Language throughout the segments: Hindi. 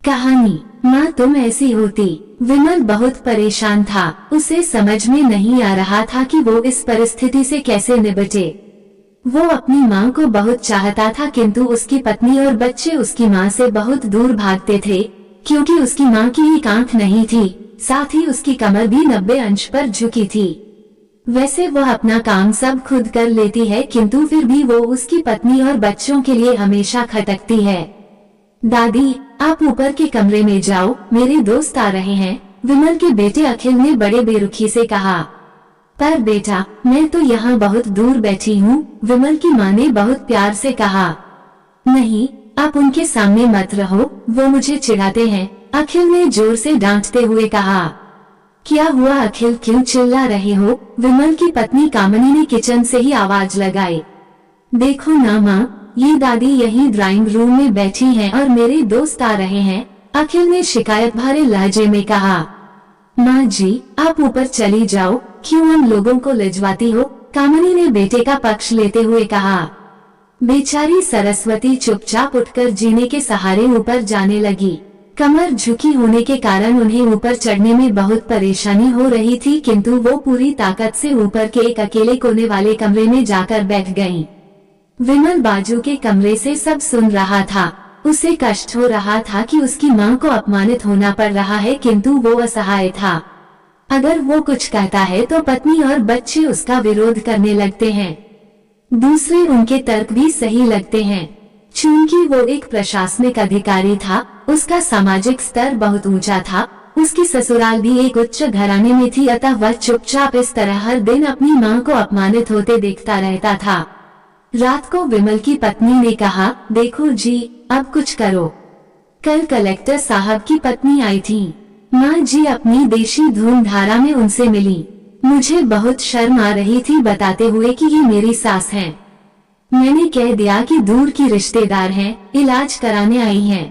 कहानी माँ तुम ऐसी होती। विमल बहुत परेशान था। उसे समझ में नहीं आ रहा था कि वो इस परिस्थिति से कैसे निपटे। वो अपनी माँ को बहुत चाहता था, किंतु उसकी पत्नी और बच्चे उसकी माँ से बहुत दूर भागते थे, क्योंकि उसकी माँ की एक आंख नहीं थी, साथ ही उसकी कमर भी 90 अंश पर झुकी थी। वैसे वह अपना काम सब खुद कर लेती है, किंतु फिर भी वो उसकी पत्नी और बच्चों के लिए हमेशा खटकती है। दादी, आप ऊपर के कमरे में जाओ, मेरे दोस्त आ रहे हैं, विमल के बेटे अखिल ने बड़े बेरुखी से कहा। पर बेटा, मैं तो यहाँ बहुत दूर बैठी हूँ, विमल की माँ ने बहुत प्यार से कहा। नहीं, आप उनके सामने मत रहो, वो मुझे चिढ़ाते हैं, अखिल ने जोर से डांटते हुए कहा। क्या हुआ अखिल, क्यों चिल्ला रहे हो? विमल की पत्नी कामिनी ने किचन से ही आवाज लगाई। देखो ना माँ, ये दादी यही ड्राइंग रूम में बैठी हैं और मेरे दोस्त आ रहे हैं, अखिल ने शिकायत भरे लहजे में कहा। माँ जी, आप ऊपर चली जाओ, क्यों हम लोगों को लिजवाती हो? कामिनी ने बेटे का पक्ष लेते हुए कहा। बेचारी सरस्वती चुपचाप उठकर जीने के सहारे ऊपर जाने लगी। कमर झुकी होने के कारण उन्हें ऊपर चढ़ने में बहुत परेशानी हो रही थी, किंतु वो पूरी ताकत से ऊपर के एक अकेले कोने वाले कमरे में जाकर बैठ गईं। विमल बाजू के कमरे से सब सुन रहा था। उसे कष्ट हो रहा था कि उसकी माँ को अपमानित होना पड़ रहा है, किंतु वो असहाय था। अगर वो कुछ कहता है तो पत्नी और बच्चे उसका विरोध करने लगते हैं। दूसरे उनके तर्क भी सही लगते हैं। चूंकि वो एक प्रशासनिक अधिकारी था, उसका सामाजिक स्तर बहुत ऊंचा था, उसकी ससुराल भी एक उच्च घराने में थी, अतः वह चुपचाप इस तरह हर दिन अपनी माँ को अपमानित होते देखता रहता था। रात को विमल की पत्नी ने कहा, देखो जी, अब कुछ करो। कल कलेक्टर साहब की पत्नी आई थी। माँ जी अपनी देशी धूम धारा में उनसे मिली। मुझे बहुत शर्म आ रही थी बताते हुए कि ये मेरी सास हैं। मैंने कह दिया कि दूर की रिश्तेदार हैं, इलाज कराने आई हैं।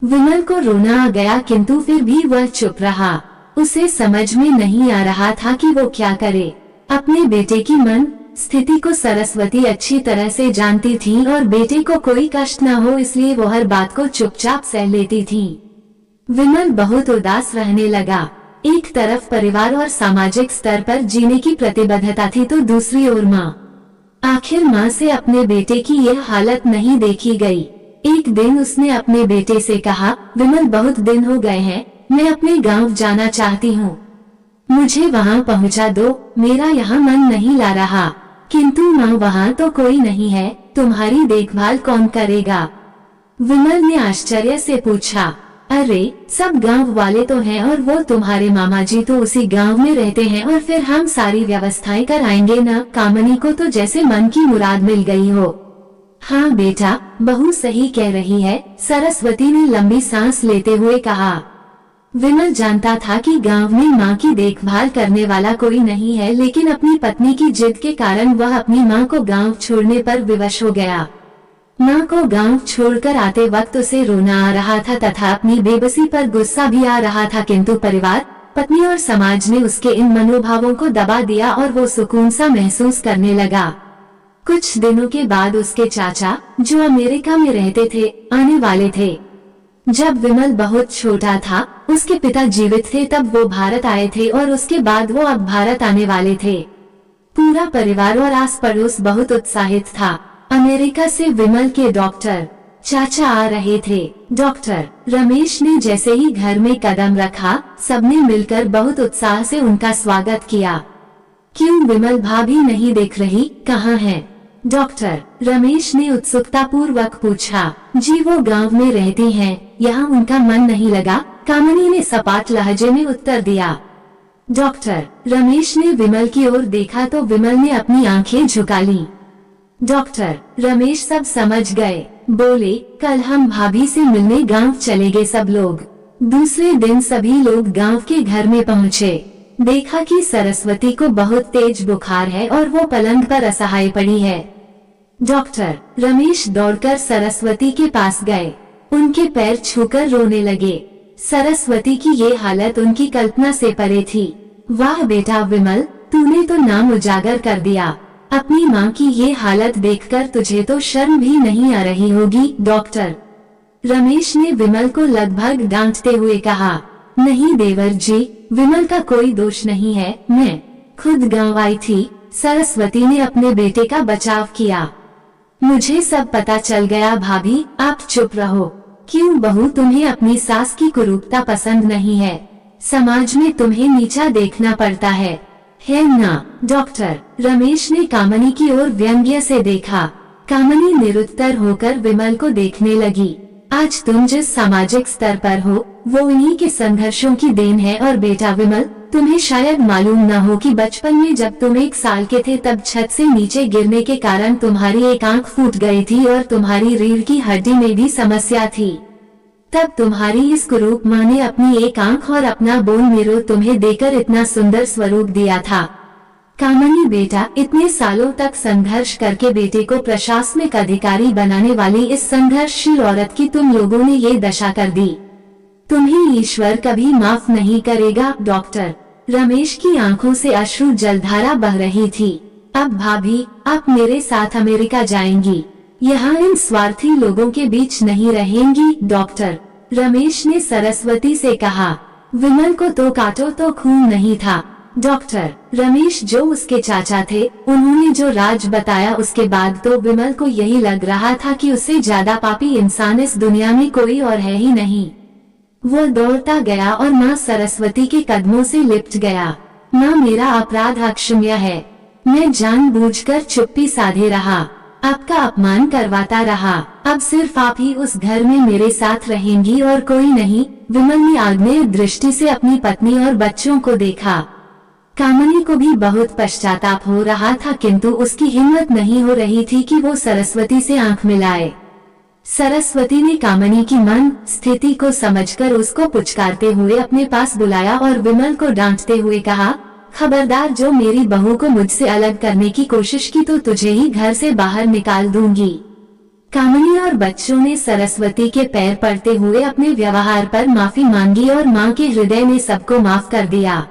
विमल को रोना आ गया, किंतु फिर भी वह चुप रहा। उसे समझ में नहीं आ रहा था कि वो क्या करे। अपने बेटे की मन स्थिति को सरस्वती अच्छी तरह से जानती थी और बेटे को कोई कष्ट न हो, इसलिए वो हर बात को चुपचाप सह लेती थी। विमल बहुत उदास रहने लगा। एक तरफ परिवार और सामाजिक स्तर पर जीने की प्रतिबद्धता थी, तो दूसरी ओर माँ। आखिर माँ से अपने बेटे की यह हालत नहीं देखी गई। एक दिन उसने अपने बेटे से कहा, विमल बहुत दिन हो गए हैं, मैं अपने गांव जाना चाहती हूँ, मुझे वहाँ पहुँचा दो, मेरा यहाँ मन नहीं ला रहा। किंतु माँ, वहाँ तो कोई नहीं है, तुम्हारी देखभाल कौन करेगा? विमल ने आश्चर्य से पूछा। अरे, सब गांव वाले तो हैं और वो तुम्हारे मामा जी तो उसी गांव में रहते हैं, और फिर हम सारी व्यवस्थाएं कराएंगे न। कामिनी को तो जैसे मन की मुराद मिल गई हो। हाँ बेटा, बहू सही कह रही है, सरस्वती ने लंबी सांस लेते हुए कहा। विमल जानता था कि गांव में माँ की देखभाल करने वाला कोई नहीं है, लेकिन अपनी पत्नी की जिद के कारण वह अपनी माँ को गांव छोड़ने पर विवश हो गया। माँ को गांव छोड़कर आते वक्त उसे रोना आ रहा था तथा अपनी बेबसी पर गुस्सा भी आ रहा था, किंतु परिवार, पत्नी और समाज ने उसके इन मनोभावों को दबा दिया और वो सुकून सा महसूस करने लगा। कुछ दिनों के बाद उसके चाचा, जो अमेरिका में रहते थे, आने वाले थे। जब विमल बहुत छोटा था, उसके पिता जीवित थे, तब वो भारत आए थे और उसके बाद वो अब भारत आने वाले थे। पूरा परिवार और आस पड़ोस बहुत उत्साहित था। अमेरिका से विमल के डॉक्टर चाचा आ रहे थे। डॉक्टर रमेश ने जैसे ही घर में कदम रखा, सबने मिलकर बहुत उत्साह से उनका स्वागत किया। क्यों विमल भाभी नहीं दिख रही, कहाँ है? डॉक्टर रमेश ने उत्सुकता पूर्वक पूछा। जी, वो गांव में रहती हैं, यहाँ उनका मन नहीं लगा, कामिनी ने सपाट लहजे में उत्तर दिया। डॉक्टर रमेश ने विमल की ओर देखा तो विमल ने अपनी आंखें झुका ली। डॉक्टर रमेश सब समझ गए, बोले, कल हम भाभी से मिलने गांव चले गए सब लोग। दूसरे दिन सभी लोग गांव के घर में पहुँचे। देखा कि सरस्वती को बहुत तेज बुखार है और वो पलंग पर असहाय पड़ी है। डॉक्टर रमेश दौड़कर सरस्वती के पास गए, उनके पैर छूकर रोने लगे। सरस्वती की ये हालत उनकी कल्पना से परे थी। वाह बेटा विमल, तूने तो नाम उजागर कर दिया। अपनी माँ की ये हालत देखकर तुझे तो शर्म भी नहीं आ रही होगी। डॉक्टर रमेश ने विमल को लगभग डांटते हुए कहा, नहीं देवर जी, विमल का कोई दोष नहीं है, मैं खुद गांव आई थी। सरस्वती ने अपने बेटे का बचाव किया। मुझे सब पता चल गया भाभी, आप चुप रहो। क्यों बहू, तुम्हें अपनी सास की कुरूपता पसंद नहीं है? समाज में तुम्हें नीचा देखना पड़ता है ना? डॉक्टर रमेश ने कामनी की ओर व्यंग्य से देखा। कामनी निरुत्तर होकर विमल को देखने लगी। आज तुम जिस सामाजिक स्तर पर हो वो इन्हीं के संघर्षों की देन है। और बेटा विमल, तुम्हें शायद मालूम न हो कि बचपन में जब तुम 1 साल के थे तब छत से नीचे गिरने के कारण तुम्हारी एक आंख फूट गई थी और तुम्हारी रीढ़ की हड्डी में भी समस्या थी। तब तुम्हारी इस कुरूप माँ ने अपनी एक आंख और अपना बोन मेरो तुम्हें देकर इतना सुंदर स्वरूप दिया था। कामनी बेटा, इतने सालों तक संघर्ष करके बेटे को प्रशासनिक अधिकारी बनाने वाली इस संघर्षशील औरत की तुम लोगों ने ये दशा कर दी। तुम्हें ईश्वर कभी माफ नहीं करेगा। डॉक्टर रमेश की आंखों से अश्रु जलधारा बह रही थी। अब भाभी, आप मेरे साथ अमेरिका जाएंगी, यहाँ इन स्वार्थी लोगों के बीच नहीं रहेंगी। डॉक्टर रमेश ने सरस्वती से कहा, विमल को तो काटो तो खून नहीं था। डॉक्टर रमेश जो उसके चाचा थे, उन्होंने जो राज बताया उसके बाद तो विमल को यही लग रहा था कि उससे ज्यादा पापी इंसान इस दुनिया में कोई और है ही नहीं। वो दौड़ता गया और माँ सरस्वती के कदमों से लिपट गया। माँ, मेरा अपराध अक्षम्य है। मैं जानबूझकर चुप्पी साधे रहा, आपका अपमान करवाता रहा। अब सिर्फ आप ही उस घर में मेरे साथ रहेंगी और कोई नहीं। विमल ने आग्नेय दृष्टि से अपनी पत्नी और बच्चों को देखा। कामनी को भी बहुत पश्चाताप हो रहा था, किंतु उसकी हिम्मत नहीं हो रही थी कि वो सरस्वती से आंख मिलाए। सरस्वती ने कामनी की मन स्थिति को समझकर उसको पुचकारते हुए अपने पास बुलाया और विमल को डांटते हुए कहा, खबरदार, जो मेरी बहू को मुझसे अलग करने की कोशिश की तो तुझे ही घर से बाहर निकाल दूंगी। कामनी और बच्चों ने सरस्वती के पैर पड़ते हुए अपने व्यवहार पर माफी मांगी और माँ के हृदय ने सबको माफ कर दिया।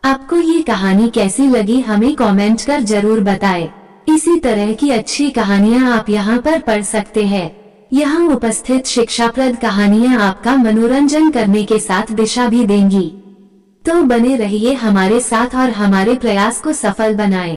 आपको ये कहानी कैसी लगी हमें कमेंट कर जरूर बताएं। इसी तरह की अच्छी कहानियाँ आप यहाँ पर पढ़ सकते हैं। यहाँ उपस्थित शिक्षाप्रद कहानियाँ आपका मनोरंजन करने के साथ दिशा भी देंगी। तो बने रहिए हमारे साथ और हमारे प्रयास को सफल बनाएं।